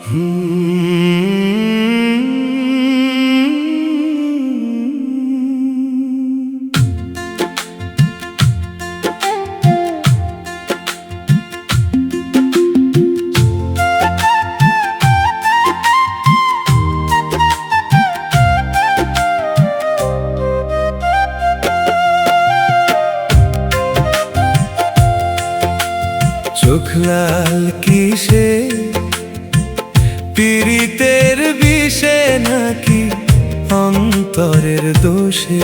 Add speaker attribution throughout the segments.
Speaker 1: চোখ লাল কিসে, পীড়িতের বিষে নাকি অন্তরের দোষে?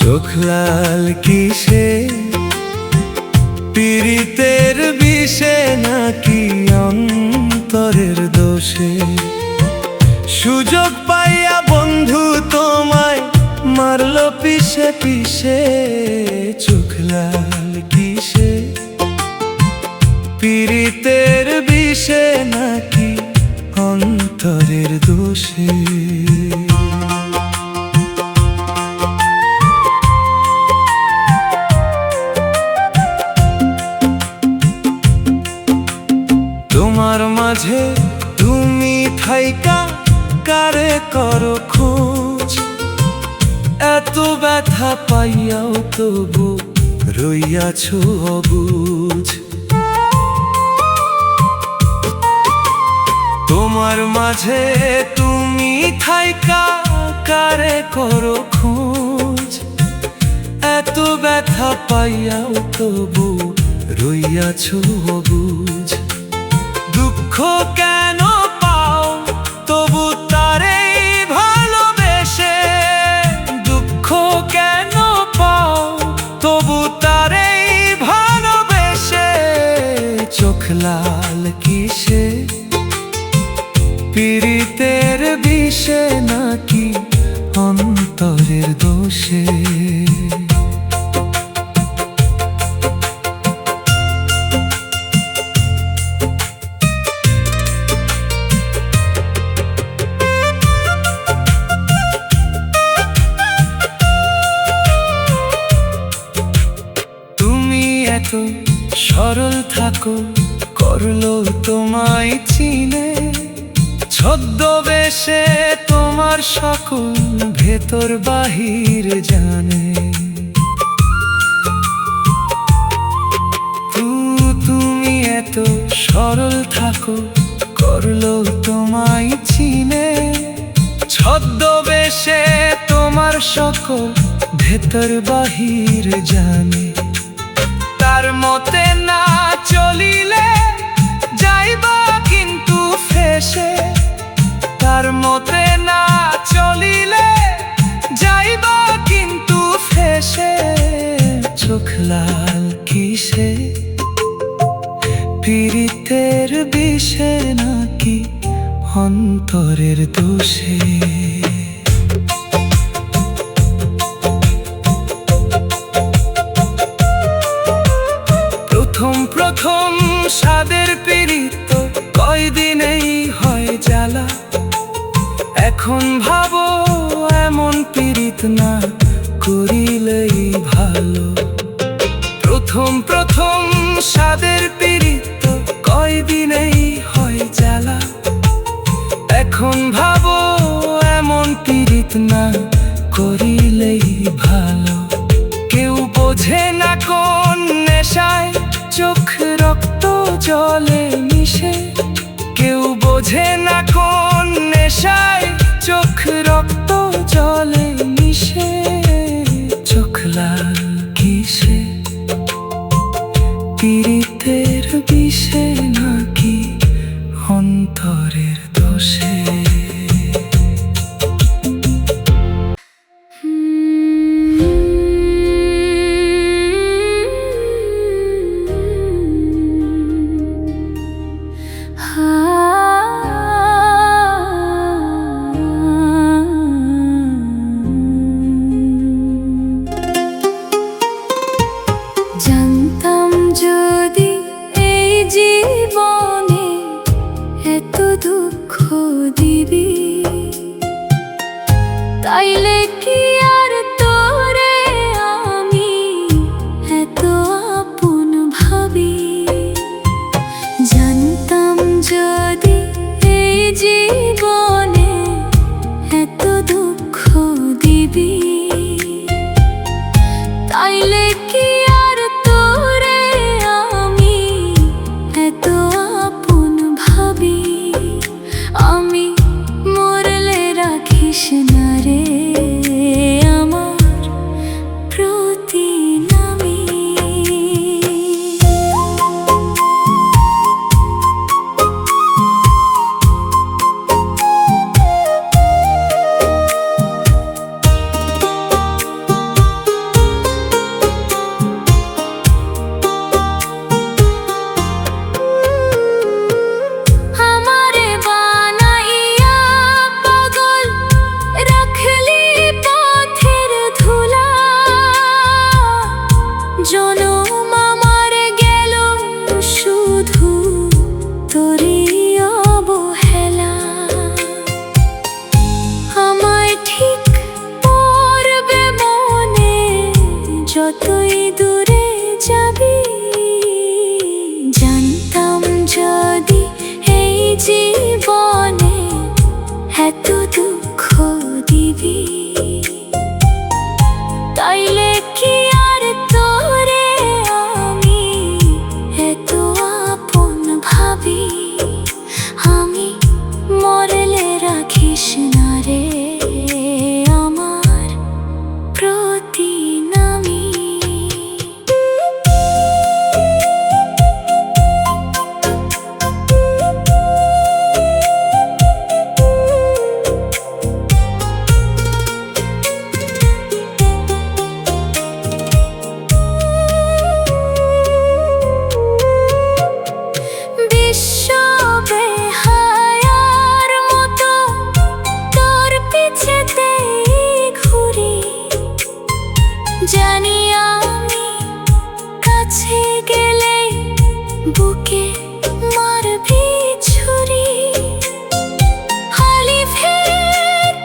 Speaker 1: চোখ লাল কিসে, পীড়িতের বিষে নাকি অন্তরের দোষে? সুযোগ পাইয়া বন্ধু তোমায় মারলো পিছে পিছে। চোখ লাল কিসে, পীড়িতের বিষে নাকি অন্তরের দোষে? তোমার মাঝে তুমি থাইকা কারে করো খোঁজ? এত ব্যথা পাইয়াও তবু রইয়াছো অবুঝ। তোমার মাঝে তুমি থাইকা কারে করো খোঁজ? এত ব্যথা পাইয়াও তবু রইয়াছো অবুঝ। দুঃখ কেন পাও তবু তারে ভালোবেসে? দুঃখ কেন পাও তবু তারে ভালোবেসে? চোখ লাল কিসে, পীড়িতের বিষে নাকি অন্তরের দোষে? এত সরল থাকো করলো তোমায় চিনে, ছদ্মবেশে তোমার সকল ভেতর বাহির জানে। তুমি এত সরল থাকো করলো তোমায় চিনে, ছদ্মবেশে তোমার সকল ভেতর বাহির জানে। তার মতে না চলিলে যাইবা কিন্তু ফেসে, তার মতে না চলিলে যাইবা কিন্তু ফেসে। চোখ লাল কিসে, পীড়িতের বিষে নাকি অন্তরের দোষে? প্রথম স্বাদের পীড়িত কয়দিনেই হয় জ্বালা। এখন ভাবো এমন পীড়িত না করিলেই ভালো। প্রথম স্বাদের পীড়িত কয়দিনেই হয় জ্বালা। এখন ভাবো এমন পীড়িত না করিলেই ভালো। কেউ বোঝে না কোন নেশায় চোখ রক্ত জলে মিশে। কেউ বোঝে না কোন নেশায় চোখ রক্ত জলে মিশে। চোখ লাল কিসে, পীড়িতের বিষে নাকি অন্তরের দোষে?
Speaker 2: জানতাম যদি এই জীবনে এত দুঃখ বুকে মারবি ছুরি, হালিফে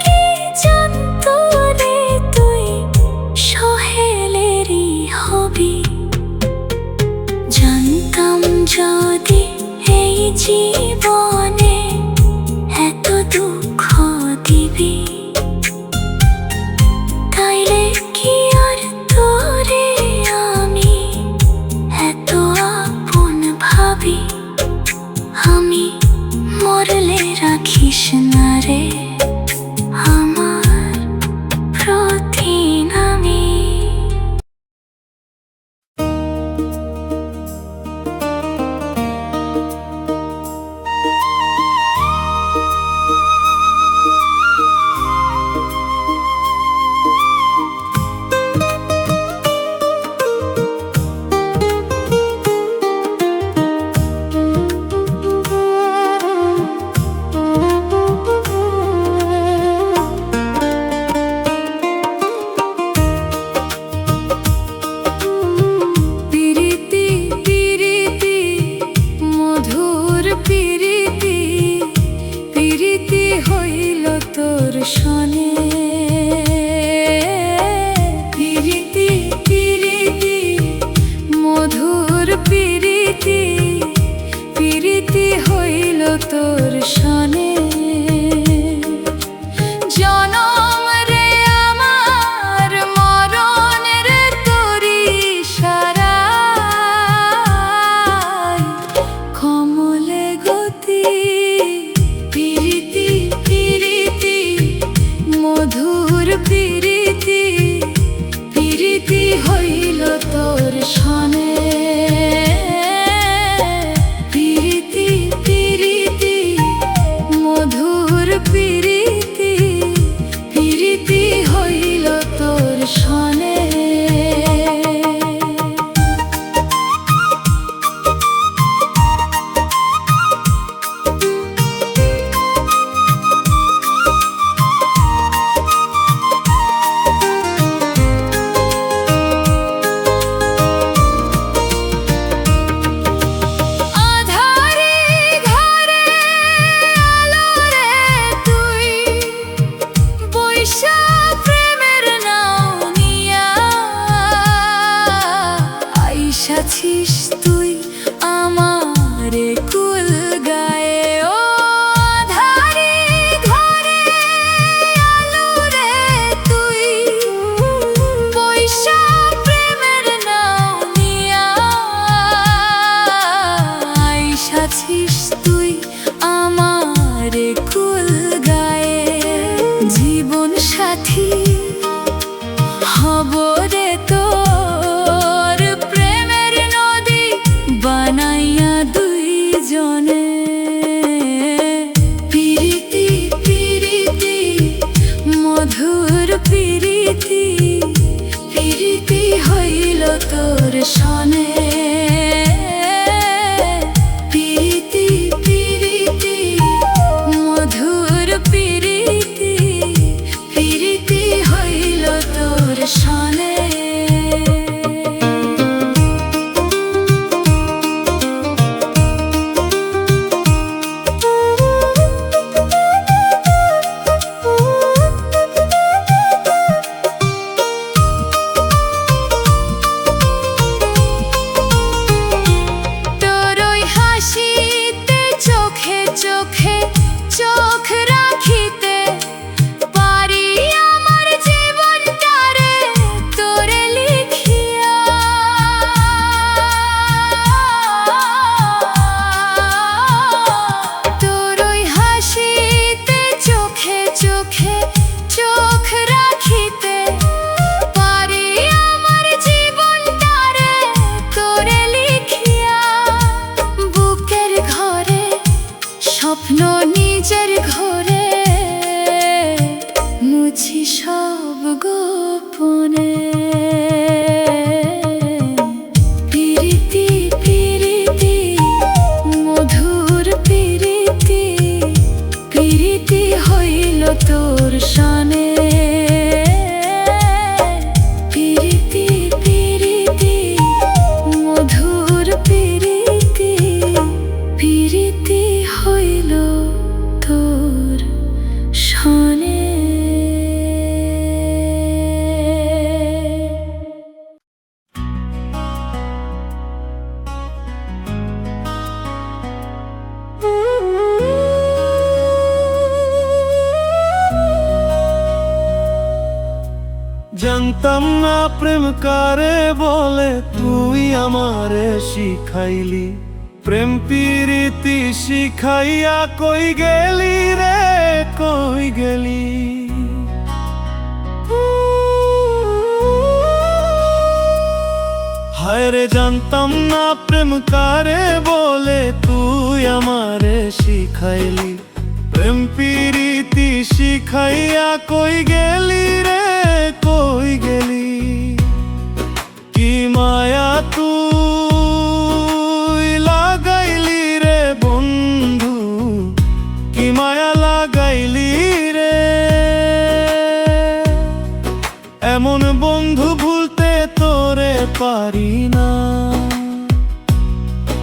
Speaker 2: কি জানতো রে তুই সোহেলেরই হবি। জানতাম যদি এই জীবনে এত দুঃখ দিবি, তাইলে কি আর তোরে আমি এত আপন ভাবি। আমি মরলে রাখিস না রে আমার প্রতিনামী। শোনে পিরিতি পিরিতি মধুর পিরিতি, পিরিতি হইল তোর শোনে। জনম রে আমার মরণ রে তোরি সারায়, কমলে গতি পিরিতি পিরিতি মধুর পিরিতি, পিরিতি হইল তোর শোনে। পিরিতি পিরিতি মধুর পিরিতি, পিরিতি হইল তোর শোনে। আছিস তুই আমারে কুল গায়ে, ও আধারে ঘরে আলো রে তুই পয়সা প্রেমের নাও নিয়া। আইসাছিস তুই আমারে কুল গায়ে, জীবন সাথী হব রে তোর প্রেমের নদী বানাইয়া দুইজনে। পিরিতি পিরিতি মধুর পিরিতি, পিরিতি হইল তোর শোনে। পিরিতি পিরিতি মধুর পিরিতি, পিরিতি হইল তোর শোনে। চোখ রাখিতে পারি আমার জীবনটারে তোরে লিখিয়া। তোর ওই হাসিতে চোখে চোখে চোখ রাখিতে পারি আমার জীবনটারে তোরে লিখিয়া। বুকের ঘরে স্বপ্ন নিজের ঘরে মুছি সব গোপনে। পিরিতি পিরিতি মধুর পিরিতি, পিরিতি হইল তোর শোনে। পিরিতি পিরিতি মধুর পিরিতি,
Speaker 1: জানতাম না প্রেম কারে বলে, তুই আমারে শিখাইলি। প্রেম প্রীতি শিখাইয়া কই গেলি রে, কই গেলি। হায় রে জানতাম না প্রেম কারে বলে, তুই আমারে শিখাইলি। প্রেম প্রীতি শিখাইয়া কই গেলি রে, কই গেলি। কি মায়া তুই লাগাইলি রে বন্ধু, কি মায়া লাগাইলি রে। এমন বন্ধু ভুলতে তোরে পারি না।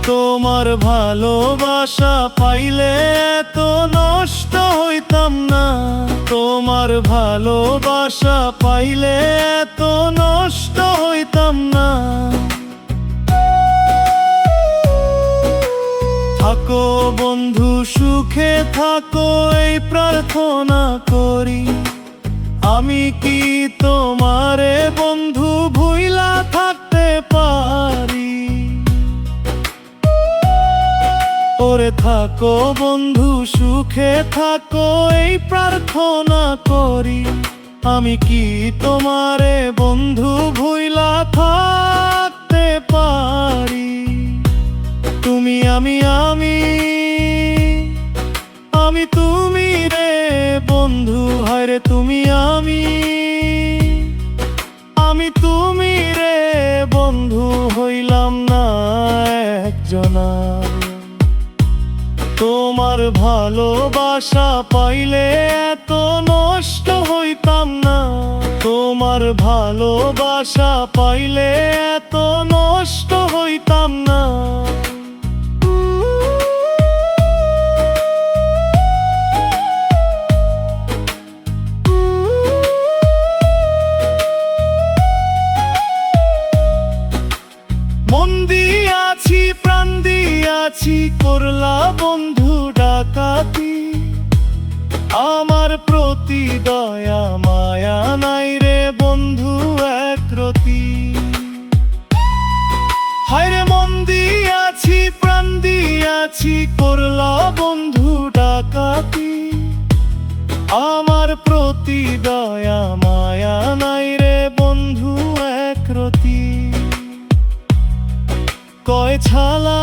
Speaker 1: তোমার ভালোবাসা পাইলে এত নষ্ট হইতাম না। তোমার ভালোবাসা পাইলে এত নষ্ট হইতাম না। থাকো বন্ধু সুখে থাকো, এই প্রার্থনা করি। আমি কি তোমারে বন্ধু ভুইলা থাকতে পারি। ওরে থাকো বন্ধু সুখে থাকো, এই প্রার্থনা করি। আমি কি তোমারে বন্ধু ভুইলা থাকতে পারি। তুমি আমি তুমি রে বন্ধু, হায় রে তুমি আমি তুমি রে বন্ধু হইলাম না একজনা। তোমার ভালোবাসা পাইলে এত নষ্ট হইতাম না। তোমার ভালোবাসা পাইলে এত নষ্ট হইতাম না। মন দিয়াছি প্রাণ দিয়াছি, করলা বন্ধু ডাকাতি। আমার প্রতি দয়া মায়া নাই রে বন্ধু একরতি। হায় রে মন দিয়াছি প্রাণ দিয়াছি, করলা বন্ধু ডাকাতি। আমার প্রতি দয়া মায়া নাই রে বন্ধু একরতি। কয় ছালা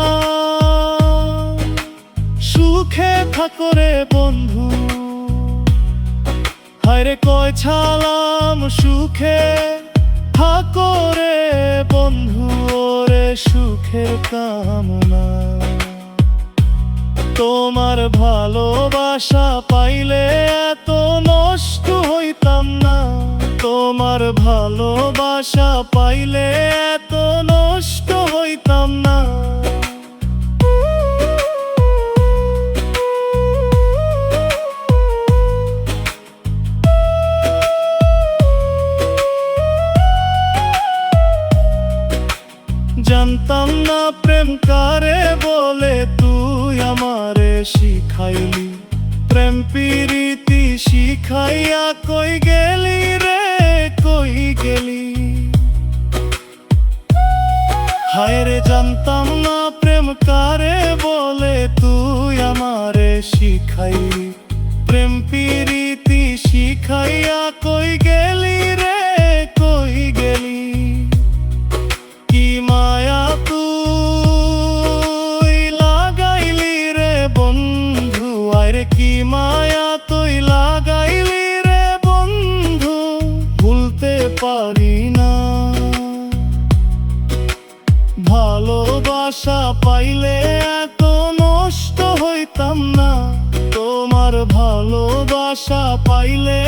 Speaker 1: সুখে থাকো রে বন্ধু, হায় রে কয় ছালাম সুখে থাকো রে বন্ধু। ওরে সুখের কামনা। তোমার ভালোবাসা পাইলে এত নষ্ট হইতাম না। তোমার ভালোবাসা পাইলে এত নষ্ট হইতাম না। জানতাম না প্রেম কারে বলে, তুই আমারে শিখাইলি। প্রেম প্রীতি শিখাইয়া কই গেলি রে, কই গেলি। হায় রে জানতাম না প্রেম কারে বলে, তুই আমারে শিখাইলি। প্রেম প্রীতি শিখাইয়া কই গেলি রে, কই গেলি। কি মায়া তুই লাগাইলি রে বন্ধু, আরে কি মায়া তুই লাগাইলি রে বন্ধু, ভুলতে পারি না। ভালোবাসা পাইলে এত নষ্ট হইতাম না। তোমার ভালোবাসা পাইলে